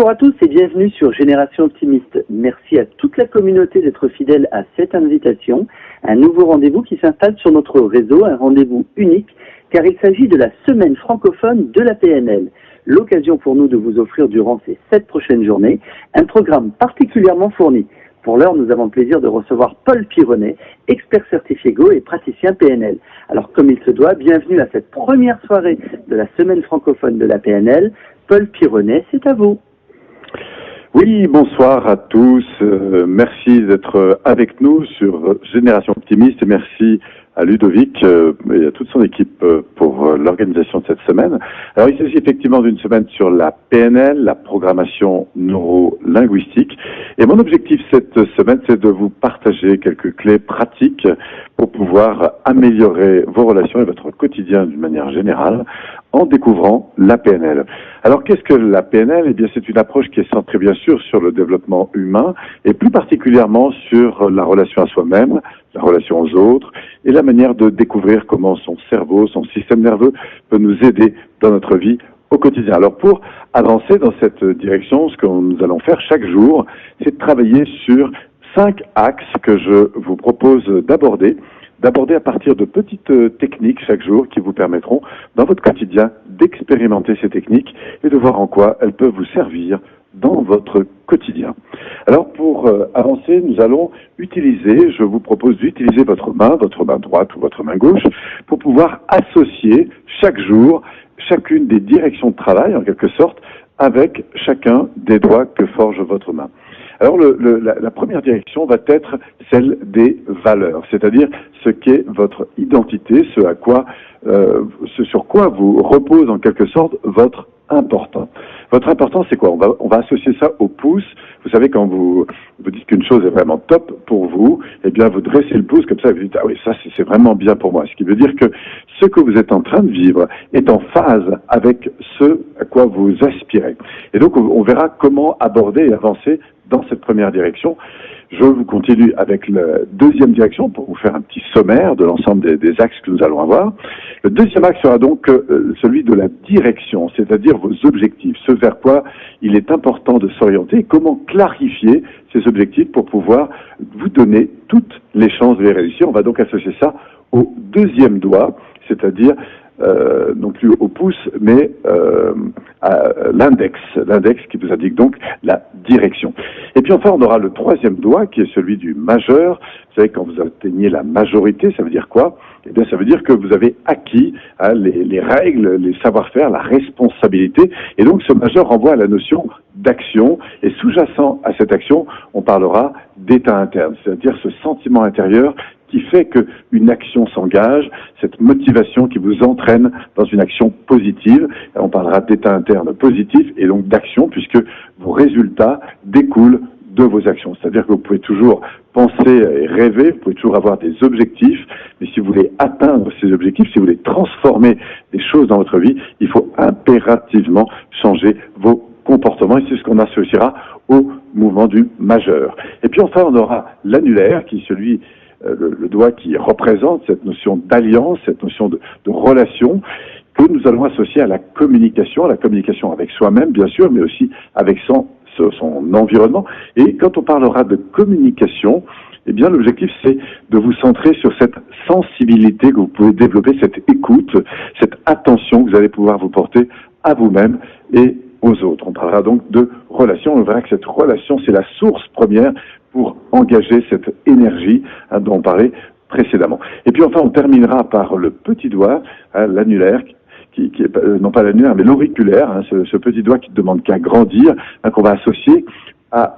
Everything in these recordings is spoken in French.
Bonjour à tous et bienvenue sur Génération Optimiste. Merci à toute la communauté d'être fidèle à cette invitation. Un nouveau rendez-vous qui s'installe sur notre réseau, un rendez-vous unique, car il s'agit de la semaine francophone de la PNL. L'occasion pour nous de vous offrir durant ces 7 prochaines journées un programme particulièrement fourni. Pour l'heure, nous avons le plaisir de recevoir Paul Pironnet, expert certifié Go et praticien PNL. Alors, comme il se doit, bienvenue à cette première soirée de la semaine francophone de la PNL. Paul Pironnet, c'est à vous. Oui, bonsoir à tous. Merci d'être avec nous sur Génération Optimiste et merci à Ludovic et à toute son équipe pour l'organisation de cette semaine. Alors, il s'agit effectivement d'une semaine sur la PNL, la programmation neuro-linguistique. Et mon objectif cette semaine, c'est de vous partager quelques clés pratiques pour pouvoir améliorer vos relations et votre quotidien d'une manière générale en découvrant la PNL. Alors, qu'est-ce que la PNL? Eh bien, c'est une approche qui est centrée, bien sûr, sur le développement humain et plus particulièrement sur la relation à soi-même, la relation aux autres et la manière de découvrir comment son cerveau, son système nerveux peut nous aider dans notre vie au quotidien. Alors, pour avancer dans cette direction, ce que nous allons faire chaque jour, c'est de travailler sur 5 axes que je vous propose d'aborder à partir de petites techniques chaque jour qui vous permettront, dans votre quotidien, d'expérimenter ces techniques et de voir en quoi elles peuvent vous servir dans votre quotidien. Alors, pour avancer, nous allons je vous propose d'utiliser votre main droite ou votre main gauche, pour pouvoir associer chaque jour chacune des directions de travail, en quelque sorte, avec chacun des doigts que forge votre main. Alors, la première direction va être celle des valeurs, c'est-à-dire ce qu'est votre identité, ce sur quoi vous repose en quelque sorte votre important. Votre important, c'est quoi? On va associer ça au pouce. Vous savez, quand vous dites qu'une chose est vraiment top pour vous, eh bien, vous dressez le pouce comme ça et vous dites, ah oui, ça, c'est vraiment bien pour moi. Ce qui veut dire que ce que vous êtes en train de vivre est en phase avec ce à quoi vous aspirez. Et donc, on verra comment aborder et avancer dans cette première direction. Je vous continue avec la deuxième direction pour vous faire un petit sommaire de l'ensemble des axes que nous allons avoir. Le deuxième axe sera donc celui de la direction, c'est-à-dire vos objectifs, ce vers quoi il est important de s'orienter et comment clarifier ces objectifs pour pouvoir vous donner toutes les chances de les réussir. On va donc associer ça au deuxième doigt, c'est-à-dire non plus au pouce, mais à l'index qui vous indique donc la direction. Et puis enfin, on aura le troisième doigt qui est celui du majeur. Vous savez, quand vous atteignez la majorité, ça veut dire quoi? Eh bien, ça veut dire que vous avez acquis les règles, les savoir-faire, la responsabilité. Et donc, ce majeur renvoie à la notion d'action. Et sous-jacent à cette action, on parlera d'état interne, c'est-à-dire ce sentiment intérieur qui fait qu'une action s'engage, cette motivation qui vous entraîne dans une action positive. On parlera d'état interne positif et donc d'action, puisque vos résultats découlent de vos actions. C'est-à-dire que vous pouvez toujours penser et rêver, vous pouvez toujours avoir des objectifs, mais si vous voulez atteindre ces objectifs, si vous voulez transformer des choses dans votre vie, il faut impérativement changer vos comportements et c'est ce qu'on associera au mouvement du majeur. Et puis enfin, on aura l'annulaire qui est celui le doigt qui représente cette notion d'alliance, cette notion de relation que nous allons associer à la communication avec soi-même bien sûr, mais aussi avec son environnement. Et quand on parlera de communication, eh bien l'objectif c'est de vous centrer sur cette sensibilité que vous pouvez développer, cette écoute, cette attention que vous allez pouvoir vous porter à vous-même et aux autres. On parlera donc de relation. On verra que cette relation, c'est la source première pour engager cette énergie dont on parlait précédemment. Et puis enfin, on terminera par le petit doigt, l'annulaire, qui est non pas l'annulaire, mais l'auriculaire, ce petit doigt qui ne demande qu'à grandir, qu'on va associer à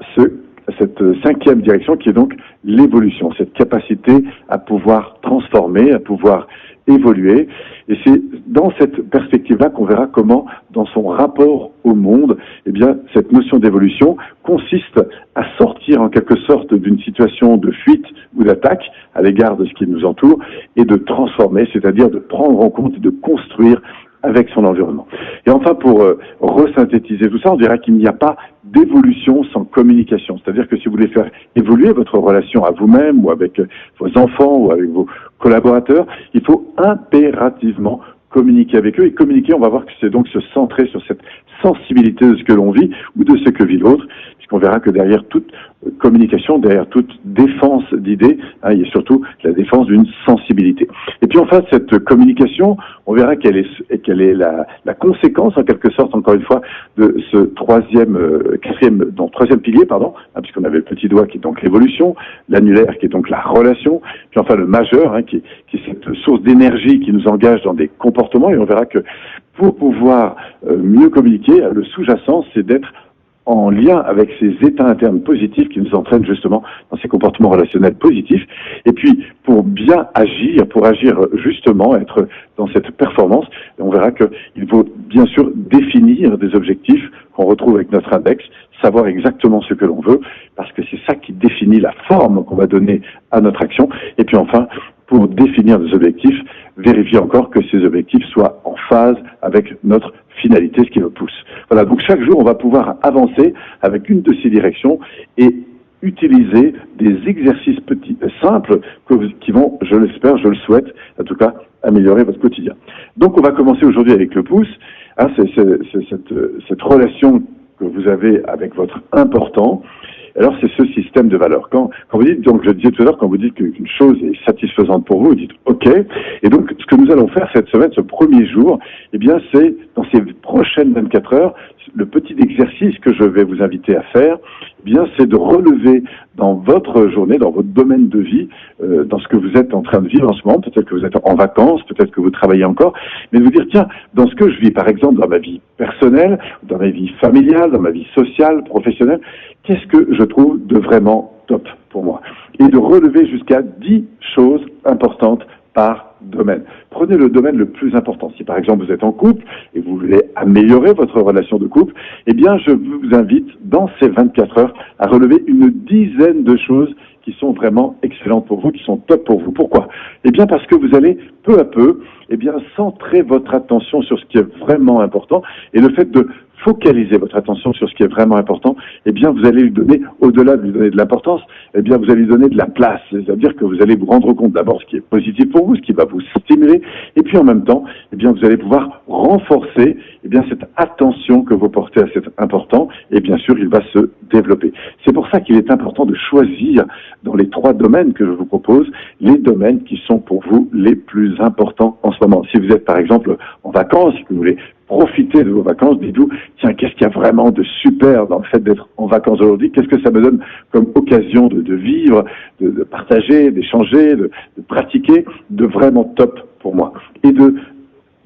cette cinquième direction qui est donc l'évolution, cette capacité à pouvoir transformer, à pouvoir évoluer. Et c'est dans cette perspective-là qu'on verra comment, dans son rapport au monde, eh bien, cette notion d'évolution consiste à sortir en quelque sorte d'une situation de fuite ou d'attaque à l'égard de ce qui nous entoure et de transformer, c'est-à-dire de prendre en compte et de construire avec son environnement. Et enfin, pour resynthétiser tout ça, on dira qu'il n'y a pas d'évolution sans communication. C'est-à-dire que si vous voulez faire évoluer votre relation à vous-même ou avec vos enfants ou avec vos collaborateurs, il faut impérativement communiquer avec eux. Et communiquer, on va voir que c'est donc se centrer sur cette sensibilité de ce que l'on vit ou de ce que vit l'autre, puisqu'on verra que derrière toute communication, derrière toute défense d'idées, il y a surtout la défense d'une sensibilité. Et puis enfin, cette communication, on verra quelle est la conséquence, en quelque sorte, encore une fois, de ce troisième pilier, puisqu'on avait le petit doigt qui est donc l'évolution, l'annulaire qui est donc la relation, puis enfin le majeur, qui est cette source d'énergie qui nous engage dans des comportements, et on verra que pour pouvoir mieux communiquer, le sous-jacent, c'est d'être en lien avec ces états internes positifs qui nous entraînent justement dans ces comportements relationnels positifs. Et puis, pour bien agir, pour agir justement, être dans cette performance, on verra qu'il faut bien sûr définir des objectifs qu'on retrouve avec notre index, savoir exactement ce que l'on veut, parce que c'est ça qui définit la forme qu'on va donner à notre action. Et puis enfin, pour définir des objectifs, vérifier encore que ces objectifs soient en phase avec notre finalité, ce qui nous pousse. Voilà, donc chaque jour, on va pouvoir avancer avec une de ces directions et utiliser des exercices simples qui vont, je l'espère, je le souhaite, en tout cas, améliorer votre quotidien. Donc, on va commencer aujourd'hui avec le pouce. C'est cette relation que vous avez avec votre important. Alors, c'est ce système de valeurs. Quand vous dites, donc je le disais tout à l'heure, quand vous dites qu'une chose est satisfaisante pour vous, vous dites OK. Et donc, ce que nous allons faire cette semaine, ce premier jour, eh bien, c'est dans ces prochaines 24 heures, le petit exercice que je vais vous inviter à faire, eh bien, c'est de relever dans votre journée, dans votre domaine de vie, dans ce que vous êtes en train de vivre en ce moment, peut-être que vous êtes en vacances, peut-être que vous travaillez encore, mais de vous dire, tiens, dans ce que je vis, par exemple, dans ma vie personnelle, dans ma vie familiale, dans ma vie sociale, professionnelle, qu'est-ce que je trouve de vraiment top pour moi? Et de relever jusqu'à 10 choses importantes par domaine. Prenez le domaine le plus important. Si par exemple vous êtes en couple et vous voulez améliorer votre relation de couple, eh bien je vous invite dans ces 24 heures à relever une dizaine de choses qui sont vraiment excellentes pour vous, qui sont top pour vous. Pourquoi? Eh bien parce que vous allez peu à peu, eh bien centrer votre attention sur ce qui est vraiment important, et le fait de focaliser votre attention sur ce qui est vraiment important, eh bien, vous allez lui donner, au-delà de lui donner de l'importance, eh bien, vous allez lui donner de la place. C'est-à-dire que vous allez vous rendre compte d'abord ce qui est positif pour vous, ce qui va vous stimuler, et puis en même temps, eh bien, vous allez pouvoir renforcer, eh bien, cette attention que vous portez à cet important, et bien sûr, il va se développer. C'est pour ça qu'il est important de choisir dans les 3 domaines que je vous propose, les domaines qui sont pour vous les plus importants en ce moment. Si vous êtes, par exemple, en vacances, que vous voulez profiter de vos vacances, dites-vous, tiens, qu'est-ce qu'il y a vraiment de super dans le fait d'être en vacances aujourd'hui? Qu'est-ce que ça me donne comme occasion de vivre, de partager, d'échanger, de pratiquer, de vraiment top pour moi? Et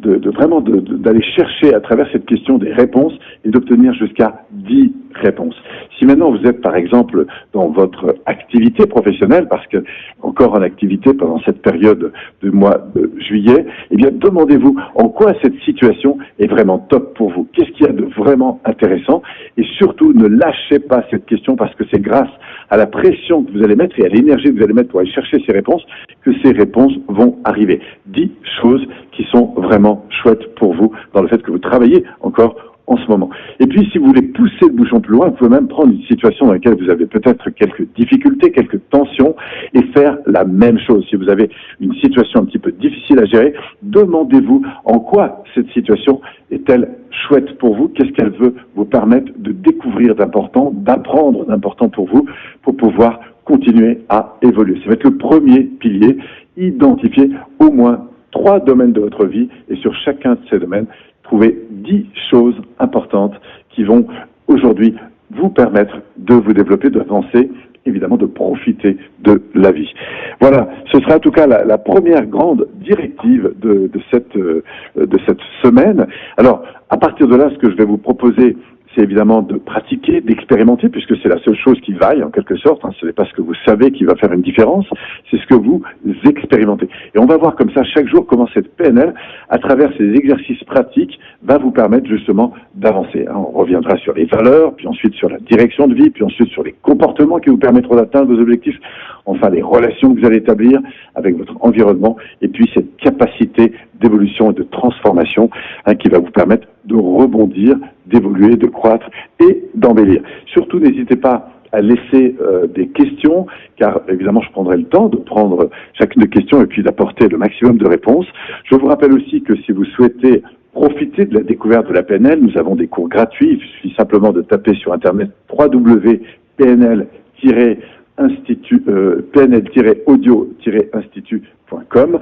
d'aller chercher à travers cette question des réponses et d'obtenir jusqu'à 10 réponses. Si maintenant vous êtes par exemple dans votre activité professionnelle, parce que encore en activité pendant cette période du mois de juillet, eh bien demandez-vous en quoi cette situation est vraiment top pour vous. Qu'est-ce qu'il y a de vraiment intéressant? Et surtout ne lâchez pas cette question, parce que c'est grâce à la pression que vous allez mettre et à l'énergie que vous allez mettre pour aller chercher ces réponses que ces réponses vont arriver. 10 choses qui sont vraiment chouettes pour vous dans le fait que vous travaillez encore en ce moment. Et puis, si vous voulez pousser le bouchon plus loin, vous pouvez même prendre une situation dans laquelle vous avez peut-être quelques difficultés, quelques tensions, et faire la même chose. Si vous avez une situation un petit peu difficile à gérer, demandez-vous en quoi cette situation est-elle chouette pour vous, qu'est-ce qu'elle veut vous permettre de découvrir d'important, d'apprendre d'important pour vous, pour pouvoir continuer à évoluer. Ça va être le premier pilier, identifier au moins 3 domaines de votre vie, et sur chacun de ces domaines, trouver 10 choses importantes qui vont aujourd'hui vous permettre de vous développer, d'avancer, évidemment de profiter de la vie. Voilà, ce sera en tout cas la première grande directive de cette semaine. Alors, à partir de là, ce que je vais vous proposer, c'est évidemment de pratiquer, d'expérimenter, puisque c'est la seule chose qui vaille, en quelque sorte. Ce n'est pas ce que vous savez qui va faire une différence, c'est ce que vous expérimentez. Et on va voir comme ça chaque jour comment cette PNL, à travers ces exercices pratiques, va vous permettre justement d'avancer. On reviendra sur les valeurs, puis ensuite sur la direction de vie, puis ensuite sur les comportements qui vous permettront d'atteindre vos objectifs, enfin les relations que vous allez établir avec votre environnement, et puis cette capacité d'évolution et de transformation qui va vous permettre de rebondir, d'évoluer, de croître et d'embellir. Surtout, n'hésitez pas à laisser des questions, car évidemment je prendrai le temps de prendre chacune des questions et puis d'apporter le maximum de réponses. Je vous rappelle aussi que si vous souhaitez profiter de la découverte de la PNL, nous avons des cours gratuits. Il suffit simplement de taper sur internet www.pnl-audio-institut.com.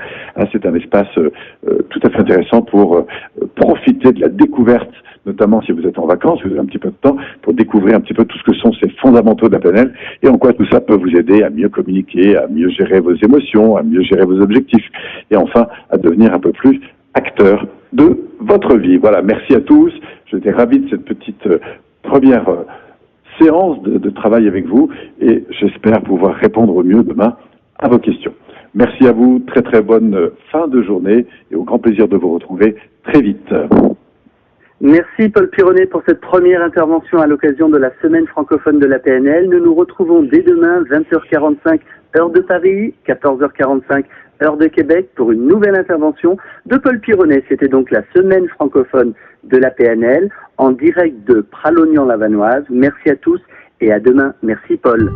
C'est un espace tout à fait intéressant pour profiter de la découverte, notamment si vous êtes en vacances, vous avez un petit peu de temps pour découvrir un petit peu tout ce que sont ces fondamentaux de la PNL et en quoi tout ça peut vous aider à mieux communiquer, à mieux gérer vos émotions, à mieux gérer vos objectifs et enfin à devenir un peu plus acteur de votre vie. Voilà, merci à tous. J'étais ravi de cette petite première séance de travail avec vous et j'espère pouvoir répondre au mieux demain à vos questions. Merci à vous, très très bonne fin de journée et au grand plaisir de vous retrouver très vite. Merci Paul Pironnet pour cette première intervention à l'occasion de la semaine francophone de la PNL. Nous nous retrouvons dès demain, 20h45, heure de Paris, 14h45, heure de Québec, pour une nouvelle intervention de Paul Pironnet. C'était donc la semaine francophone de la PNL, en direct de Pralognan-Lavanoise. Merci à tous et à demain. Merci Paul.